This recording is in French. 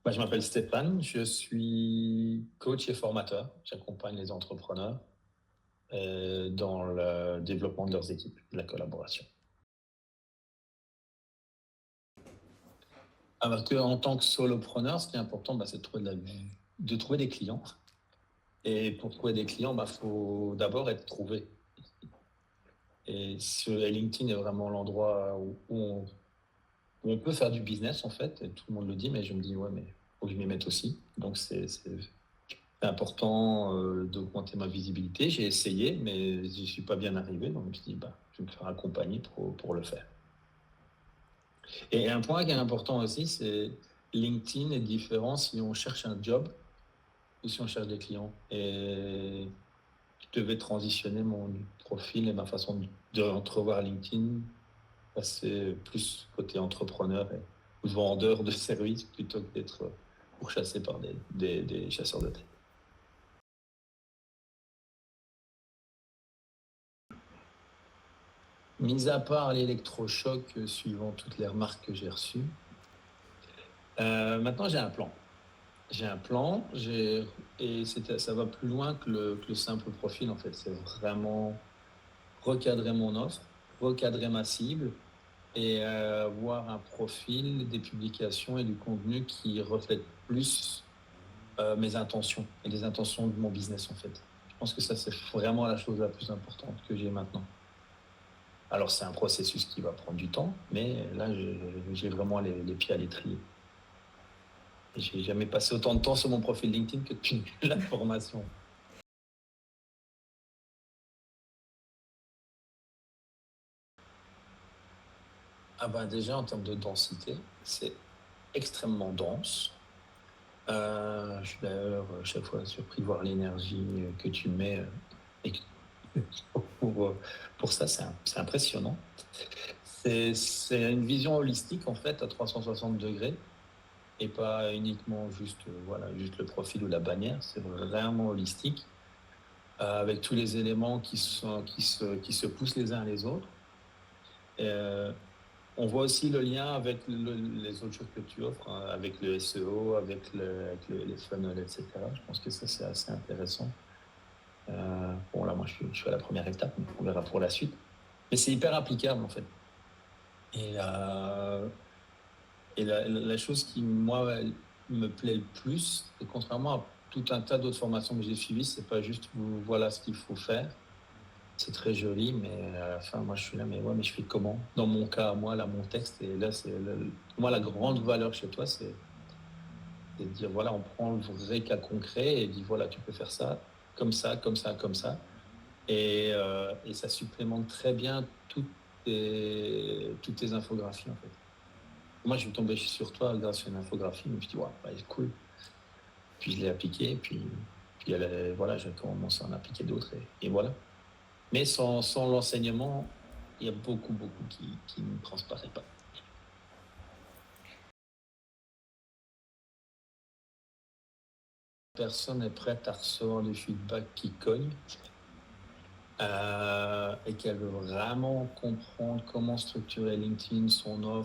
Je m'appelle Stéphane, je suis coach et formateur. J'accompagne les entrepreneurs dans le développement de leurs équipes, de la collaboration. Alors qu'en tant que solopreneur, ce qui est important, c'est de trouver des clients. Et pour trouver des clients, faut d'abord être trouvé. Et LinkedIn est vraiment l'endroit où on peut faire du business, en fait. Et tout le monde le dit, mais je me dis, ouais, mais faut que je m'y mette aussi. Donc, c'est important d'augmenter ma visibilité. J'ai essayé, mais je n'y suis pas bien arrivé. Donc, je me suis dit, je vais me faire accompagner pour le faire. Et un point qui est important aussi, c'est LinkedIn est différent si on cherche un job ou si on cherche des clients. Et je devais transitionner mon profil et ma façon d'entrevoir LinkedIn, passer plus côté entrepreneur et vendeur de services plutôt que d'être pourchassé par des chasseurs de tête. Mis à part l'électrochoc suivant toutes les remarques que j'ai reçues, maintenant j'ai un plan. Et ça va plus loin que le simple profil en fait. C'est vraiment recadrer mon offre, recadrer ma cible et avoir un profil, des publications et du contenu qui reflète plus mes intentions et les intentions de mon business en fait. Je pense que ça c'est vraiment la chose la plus importante que j'ai maintenant. Alors, c'est un processus qui va prendre du temps, mais là, j'ai vraiment les pieds à l'étrier. Et j'ai jamais passé autant de temps sur mon profil LinkedIn que depuis la formation. Déjà, en termes de densité, c'est extrêmement dense. Je suis d'ailleurs chaque fois surpris de voir l'énergie que tu mets et pour, euh, pour ça, c'est impressionnant. C'est une vision holistique en fait à 360 degrés et pas uniquement juste le profil ou la bannière. C'est vraiment holistique avec tous les éléments qui se poussent les uns les autres. Et, on voit aussi le lien avec les autres choses que tu offres, hein, avec le SEO, avec les funnels, etc. Je pense que ça, c'est assez intéressant. Bon, là, moi, je suis à la première étape, mais on verra pour la suite. Mais c'est hyper applicable, en fait. Et, la chose qui, moi, me plaît le plus, et contrairement à tout un tas d'autres formations que j'ai suivies, c'est pas juste voilà ce qu'il faut faire. C'est très joli, mais à la fin, moi, je suis là, mais ouais, mais je fais comment? Dans mon cas, moi, là, mon texte, et là, pour moi, la grande valeur chez toi, c'est de dire, voilà, on prend le vrai cas concret et dit, voilà, tu peux faire ça, comme ça, comme ça, comme ça. Et ça supplémente très bien toutes tes infographies, en fait. Moi, je suis tombé sur toi grâce à une infographie, mais je me dis, ouais, c'est cool. Puis je l'ai appliqué, puis voilà, j'ai commencé à en appliquer d'autres, et voilà. Mais sans l'enseignement, il y a beaucoup, beaucoup qui ne transparaît pas. Personne n'est prête à recevoir du feedback qui cogne et qu'elle veut vraiment comprendre comment structurer LinkedIn, son offre,